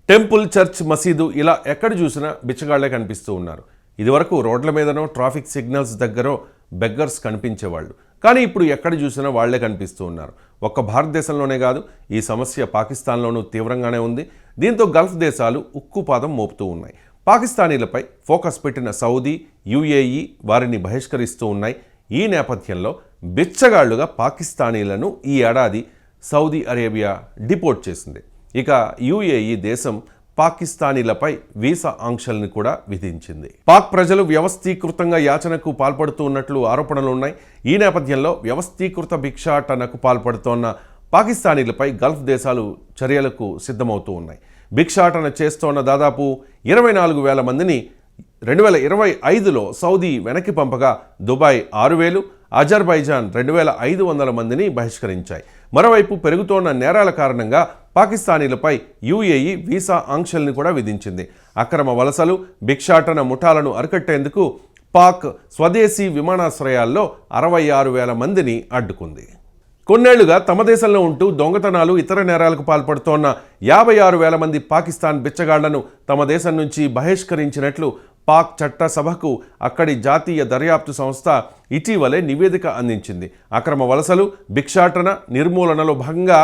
Temple, church, మసీదు ఇలా ఎక్కడ చూసినా బిచ్చగాళ్లే కనిపిస్తూ ఉన్నారు. ఇదివరకు రోడ్ల మీదనో ట్రాఫిక్ సిగ్నల్స్ దగ్గరో బెగ్గర్స్ కనిపించేవాళ్ళు. కానీ ఇప్పుడు ఎక్కడ చూసినా వాళ్లే కనిపిస్తూ ఉన్నారు. ఒక్క భారతదేశంలోనే కాదు, ఈ సమస్య పాకిస్తాన్లోనూ తీవ్రంగానే ఉంది. దీంతో గల్ఫ్ దేశాలు ఉక్కుపాదం మోపుతూ ఉన్నాయి. పాకిస్తానీలపై ఫోకస్ పెట్టిన సౌదీ, యుఏఈ వారిని బహిష్కరిస్తూ ఉన్నాయి. ఈ నేపథ్యంలో బిచ్చగాళ్లుగా పాకిస్తానీలను ఈ ఏడాది సౌదీ అరేబియా డిపోర్ట్ చేసింది. ఇక యుఏఈ దేశం పాకిస్తానీలపై వీసా ఆంక్షల్ని కూడా విధించింది. పాక్ ప్రజలు వ్యవస్థీకృతంగా యాచనకు పాల్పడుతూ ఉన్నట్లు ఆరోపణలు ఉన్నాయి. ఈ నేపథ్యంలో వ్యవస్థీకృత భిక్షాటనకు పాల్పడుతోన్న పాకిస్తానీలపై గల్ఫ్ దేశాలు చర్యలకు సిద్ధమవుతూ ఉన్నాయి. భిక్షాటన చేస్తోన్న దాదాపు 24,000 మందిని 2025లో సౌదీ వెనక్కి పంపగా దుబాయ్ 6,000, అజర్బైజాన్ 2,500 మందిని బహిష్కరించాయి. మరోవైపు పెరుగుతోన్న నేరాల కారణంగా పాకిస్తానీలపై యుఏఈ వీసా ఆంక్షల్ని కూడా విధించింది. అక్రమ వలసలు, భిక్షాటన ముఠాలను అరికట్టేందుకు పాక్ స్వదేశీ విమానాశ్రయాల్లో 66,000 మందిని అడ్డుకుంది. కొన్నేళ్లుగా తమ దేశంలో ఉంటూ దొంగతనాలు, ఇతర నేరాలకు పాల్పడుతోన్న 56,000 మంది పాకిస్తాన్ బిచ్చగాళ్లను తమ దేశం నుంచి బహిష్కరించినట్లు పాక్ చట్టసభకు అక్కడి జాతీయ దర్యాప్తు సంస్థ ఇటీవలే నివేదిక అందించింది. అక్రమ వలసలు, భిక్షాటన నిర్మూలనలో భాగంగా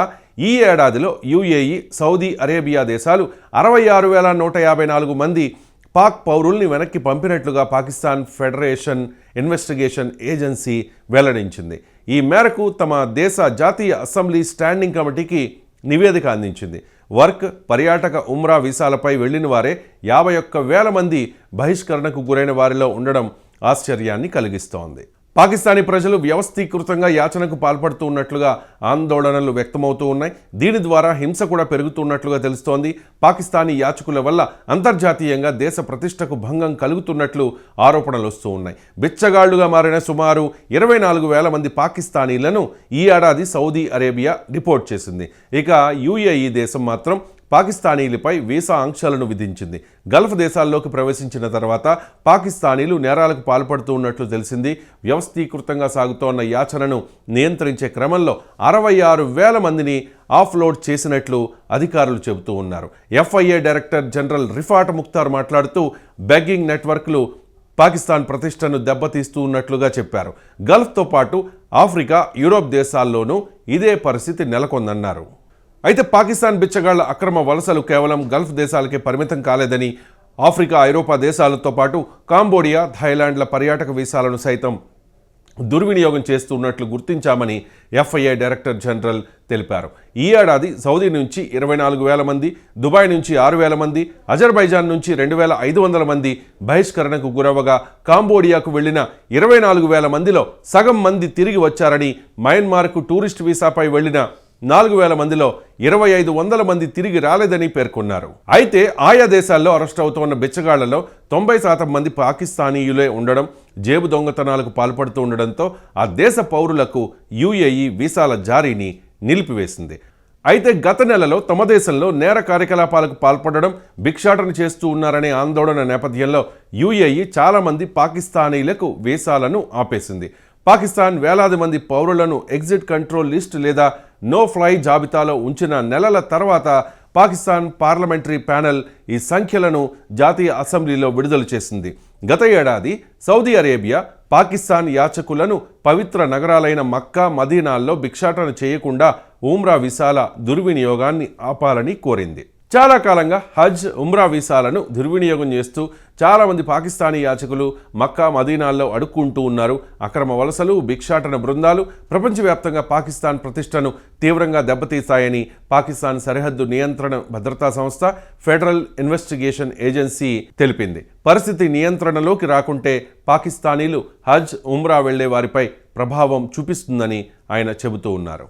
ఈ ఏడాదిలో యుఏఈ, సౌదీ అరేబియా దేశాలు 66,154 మంది పాక్ పౌరుల్ని వెనక్కి పంపినట్లుగా పాకిస్తాన్ ఫెడరేషన్ ఇన్వెస్టిగేషన్ ఏజెన్సీ వెల్లడించింది. ఈ మేరకు తమ దేశ జాతీయ అసెంబ్లీ స్టాండింగ్ కమిటీకి నివేదిక అందించింది. వర్క్, పర్యాటక, ఉమ్రా వీసాలపై వెళ్లిన వారే 51,000 మంది బహిష్కరణకు గురైన వారిలో ఉండడం ఆశ్చర్యాన్ని కలిగిస్తోంది. పాకిస్తానీ ప్రజలు వ్యవస్థీకృతంగా యాచనకు పాల్పడుతూ ఉన్నట్లుగా ఆందోళనలు వ్యక్తమవుతూ ఉన్నాయి. దీని ద్వారా హింస కూడా పెరుగుతున్నట్లుగా తెలుస్తోంది. పాకిస్తానీ యాచకుల వల్ల అంతర్జాతీయంగా దేశ ప్రతిష్టకు భంగం కలుగుతున్నట్లు ఆరోపణలు వస్తూ ఉన్నాయి. బిచ్చగాళ్లుగా మారిన సుమారు 24,000 మంది పాకిస్తానీలను ఈ ఏడాది సౌదీ అరేబియా డిపోర్ట్ చేసింది. ఇక యుఏఈ దేశం మాత్రం పాకిస్తానీలపై వీసా ఆంక్షలను విధించింది. గల్ఫ్ దేశాల్లోకి ప్రవేశించిన తర్వాత పాకిస్తానీలు నేరాలకు పాల్పడుతూ ఉన్నట్లు తెలిసింది. వ్యవస్థీకృతంగా సాగుతోన్న యాచనను నియంత్రించే క్రమంలో 66,000 మందిని ఆఫ్లోడ్ చేసినట్లు అధికారులు చెబుతూ ఉన్నారు. ఎఫ్ఐఏ డైరెక్టర్ జనరల్ రిఫాట్ ముఖ్తార్ మాట్లాడుతూ బెగ్గింగ్ నెట్వర్క్లు పాకిస్తాన్ ప్రతిష్టను దెబ్బతీస్తూ ఉన్నట్లుగా చెప్పారు. గల్ఫ్తో పాటు ఆఫ్రికా, యూరోప్ దేశాల్లోనూ ఇదే పరిస్థితి నెలకొందన్నారు. అయితే పాకిస్తాన్ బిచ్చగాళ్ల అక్రమ వలసలు కేవలం గల్ఫ్ దేశాలకే పరిమితం కాలేదని, ఆఫ్రికా, ఐరోపా దేశాలతో పాటు కాంబోడియా, థాయిలాండ్ల పర్యాటక వీసాలను సైతం దుర్వినియోగం చేస్తున్నట్లు గుర్తించామని ఎఫ్ఐఏ డైరెక్టర్ జనరల్ తెలిపారు. ఈ ఏడాది సౌదీ నుంచి 24,000 మంది, దుబాయ్ నుంచి 6,000 మంది, అజర్బైజాన్ నుంచి 2,500 మంది బహిష్కరణకు గురవగా కాంబోడియాకు వెళ్లిన 24,000 మందిలో సగం మంది తిరిగి వచ్చారని, మయన్మార్కు టూరిస్ట్ వీసాపై వెళ్లిన 4,000 మందిలో 2,500 మంది తిరిగి రాలేదని పేర్కొన్నారు. అయితే ఆయా దేశాల్లో అరెస్ట్ అవుతున్న బిచ్చగాళ్లలో 90% మంది పాకిస్తానీయులే ఉండడం, జేబు దొంగతనాలకు పాల్పడుతూ ఉండడంతో ఆ దేశ పౌరులకు యుఏఈ వీసాల జారీని నిలిపివేసింది. అయితే గత నెలలో తమ దేశంలో నేర కార్యకలాపాలకు పాల్పడడం, భిక్షాటన చేస్తూ ఉన్నారనే ఆందోళన నేపథ్యంలో యుఏఈ చాలామంది పాకిస్తానీలకు వీసాలను ఆపేసింది. పాకిస్తాన్ వేలాది మంది పౌరులను ఎగ్జిట్ కంట్రోల్ లిస్ట్ లేదా నో ఫ్లై జాబితాలో ఉంచిన నెలల తర్వాత పాకిస్తాన్ పార్లమెంటరీ ప్యానెల్ ఈ సంఖ్యలను జాతీయ అసెంబ్లీలో విడుదల చేసింది. గత ఏడాది సౌదీ అరేబియా పాకిస్తాన్ యాచకులను పవిత్ర నగరాలైన మక్కా, మదీనాల్లో భిక్షాటన చేయకుండా ఉమ్రా వీసాల దుర్వినియోగాన్ని ఆపాలని కోరింది. చాలా కాలంగా హజ్, ఉమ్రా వీసాలను దుర్వినియోగం చేస్తూ చాలామంది పాకిస్తానీ యాచకులు మక్కా, మదీనాల్లో అడుక్కుంటూ ఉన్నారు. అక్రమ వలసలు, భిక్షాటన బృందాలు ప్రపంచవ్యాప్తంగా పాకిస్తాన్ ప్రతిష్టను తీవ్రంగా దెబ్బతీస్తాయని పాకిస్తాన్ సరిహద్దు నియంత్రణ భద్రతా సంస్థ ఫెడరల్ ఇన్వెస్టిగేషన్ ఏజెన్సీ తెలిపింది. పరిస్థితి నియంత్రణలోకి రాకుంటే పాకిస్తానీలు హజ్, ఉమ్రా వెళ్లే వారిపై ప్రభావం చూపిస్తుందని ఆయన చెబుతూ ఉన్నారు.